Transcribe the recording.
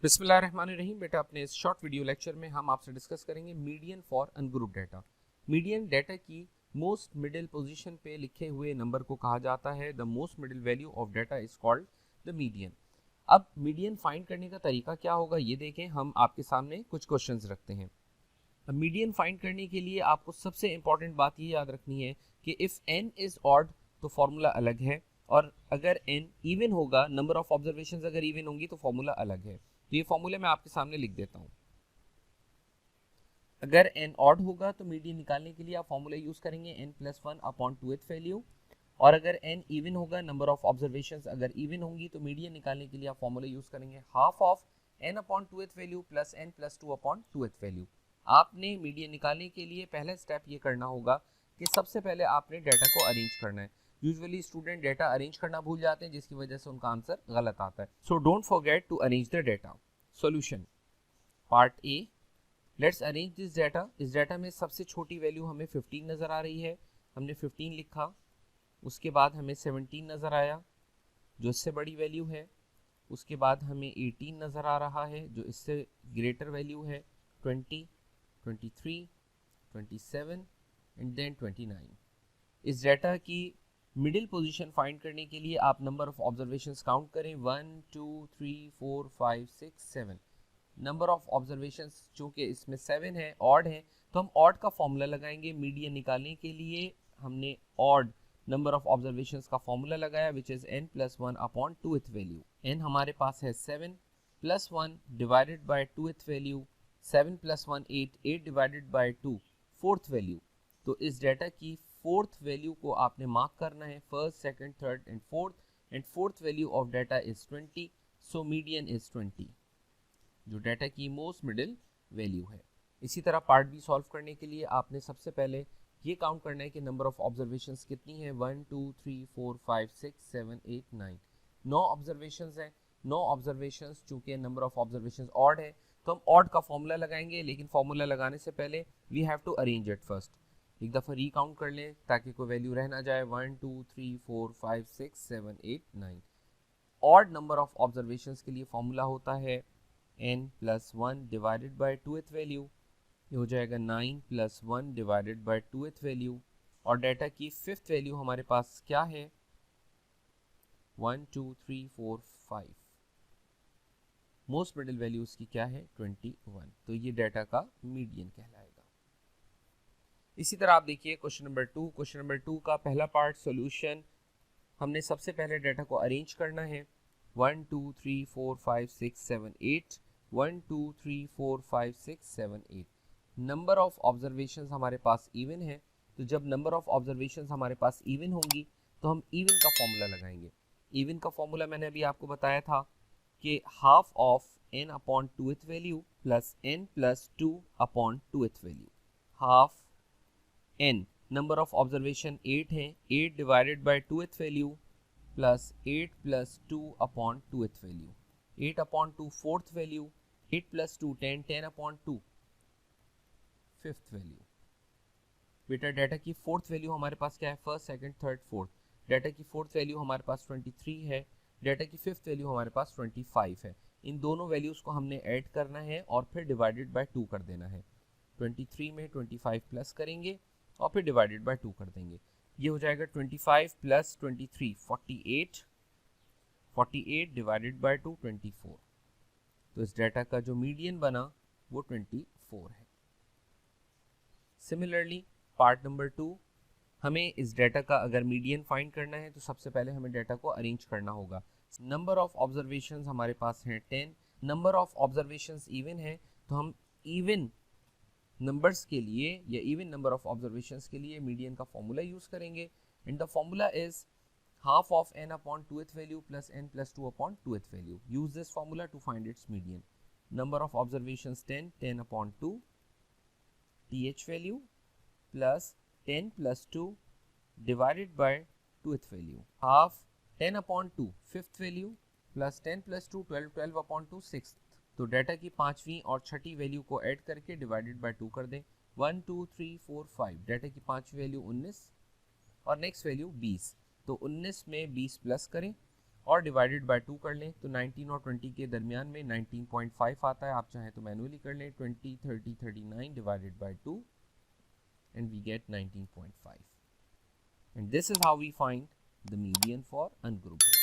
बिस्मिल्लाहिर्रहमानिर्रहीम। बेटा, अपने इस शॉर्ट वीडियो लेक्चर में हम आपसे डिस्कस करेंगे median for ungroup data. Median data की मोस्ट मिडिल पोजीशन पे लिखे हुए नंबर को कहा जाता है the most middle value of data is called the median. अब मीडियन फाइंड करने का तरीका क्या होगा ये देखें। हम आपके सामने कुछ क्वेश्चंस रखते हैं। अब मीडियन फाइंड करने के लिए आपको सबसे इंपॉर्टेंट बात ये याद रखनी है कि इफ़ n इज़ ऑड तो फॉर्मूला अलग है, और अगर n इवन होगा, नंबर ऑफ ऑब्जर्वेशंस अगर इवन होंगी तो फॉर्मूला अलग है। तो ये फॉर्मूला मैं आपके सामने लिख देता हूँ। अगर n ऑड होगा तो मीडियन निकालने के लिए आप फॉर्मूला यूज करेंगे n+1 अपॉन 2th वैल्यू, और अगर n इवन होगा, नंबर ऑफ ऑब्जर्वेशंस अगर इवन होंगी तो मीडियन निकालने के लिए आप फॉर्मूला यूज करेंगे half of n upon 2th value plus n+2 upon 2th value. आपने मीडियन निकालने के लिए पहला स्टेप ये करना होगा कि सबसे पहले आपने डाटा को अरेंज करना है। यूजुअली स्टूडेंट डाटा अरेंज करना भूल जाते हैं, जिसकी वजह से उनका आंसर गलत आता है। So don't forget to arrange the data. Solution part A, let's arrange this data. इस डाटा में सबसे छोटी वैल्यू हमें 15 नज़र आ रही है, हमने 15 लिखा। उसके बाद हमें 17 नज़र आया जो इससे बड़ी वैल्यू है। उसके बाद हमें 18 नज़र आ रहा है जो इससे ग्रेटर वैल्यू है, 20, 23, 27 एंड देन 29। इस डाटा की मिडिल पोजीशन फाइंड करने के लिए आप नंबर ऑफ ऑब्जर्वेशंस काउंट करें, 1 2 3 4 5 6 7। नंबर ऑफ ऑब्जर्वेशंस चूँकि इसमें 7 है, ऑड है, तो हम ऑड का फॉर्मूला लगाएंगे। मीडियन निकालने के लिए हमने ऑड नंबर ऑफ ऑब्जर्वेशंस का फॉर्मूला लगाया which is n+1 upon 2th value. n हमारे पास है 7 plus 1 divided by 2th value, 7 plus 1 8, 8 divided by 2 4th value. तो इस डाटा की 4th वैल्यू को आपने मार्क करना है, first second third and fourth value of data is 20। So median is 20 जो डाटा की मोस्ट मिडिल वैल्यू है। इसी तरह पार्ट बी सॉल्व करने के लिए आपने सबसे पहले ये काउंट करना है कि नंबर ऑफ ऑब्जर्वेशंस कितनी है, 1 2 3 4 5 6 7 8 9। 9 ऑब्जर्वेशंस हैं। 9 ऑब्जर्वेशंस चूँकि नंबर ऑफ ऑब्जर्वेशंस ऑड है तो हम ऑड का फॉर्मूला लगाएंगे, लेकिन फॉर्मूला लगाने से पहले we have to arrange it first. एक दफ़ा रीकाउंट कर लें ताकि कोई वैल्यू रह ना जाए। 1 2 3 4 5 6 7 8 9। ऑड नंबर ऑफ ऑब्जर्वेशंस के लिए फॉर्मूला होता है n+1 divided by 2th value, ये हो जाएगा 9+1 डिवाइडेड बाय 2th वैल्यू। और डाटा की 5th वैल्यू हमारे पास क्या है, 1 2 3 4 5। मोस्ट मिडिल वैल्यू उसकी क्या है, 21। तो ये डाटा का मीडियन कहलाएगा। इसी तरह आप देखिए क्वेश्चन नंबर 2। क्वेश्चन नंबर 2 का पहला पार्ट सॉल्यूशन। हमने सबसे पहले डाटा को अरेंज करना है, 1 2 3 4 5 6 7 8, 1 2 3 4 5 6 7 8। नंबर ऑफ ऑब्जर्वेशंस हमारे पास इवन है, तो जब नंबर ऑफ ऑब्जर्वेशंस हमारे पास इवन होंगी तो हम इवन का फॉर्मूला लगाएंगे। इवन का फॉर्मूला मैंने अभी आपको बताया था कि half of n upon 2th value plus n+2 upon 2th value. Half n number of observation 8 है, 8 divided by 2th value plus 8 plus 2 upon 2th value, 8 upon 2 4th value, 8 plus 2 10, 10 upon 2 5th value. बेटा data की 4th value हमारे पास क्या है, first second third fourth. Data की 4th value हमारे पास 23 है, data की 5th वैल्यू हमारे पास 25 है। इन दोनों वैल्यूज़ को हमने ऐड करना है और फिर डिवाइडेड बाय 2 कर देना है। 23 में 25 प्लस करेंगे और फिर डिवाइडेड बाय 2 कर देंगे। ये हो जाएगा 25 प्लस 23 48, 48 डिवाइडेड बाय 2 24। तो इस डाटा का जो मीडियन बना वो 24 है। सिमिलरली पार्ट नंबर 2, हमें इस डाटा का अगर मीडियन फाइंड करना है तो सबसे पहले हमें डाटा को अरेंज करना होगा। नंबर ऑफ ऑब्जर्वेशंस हमारे पास हैं 10। नंबर ऑफ ऑब्जर्वेशंस इवन है तो हम इवन नंबर्स के लिए या इवन नंबर ऑफ ऑब्जर्वेशंस के लिए मीडियन का फॉर्मूला यूज करेंगे, and the formula is half of n upon 2th value plus n+2 upon 2th value. Use this formula to find its median. Number of observations 10, 10 upon 2 th value plus 10 plus 2 divided by 2th value. Half 10 upon 2 5th value plus 10 plus 2 12, 12 upon 2 6th. तो data की 5वीं और 6ठी value को add करके divided by 2 कर दें। 1 2 3 4 5, data की 5वीं वैल्यू 19 और नेक्स्ट वैल्यू 20। तो 19 में 20 प्लस करें और डिवाइडेड बाय 2 कर लें तो 19 और 20 के दरमियान में 19.5 आता है। आप चाहें तो मैनुअली कर लें 20, 30, 39 divided by 2 and we get 19.5. And this is how we find the median for ungrouped.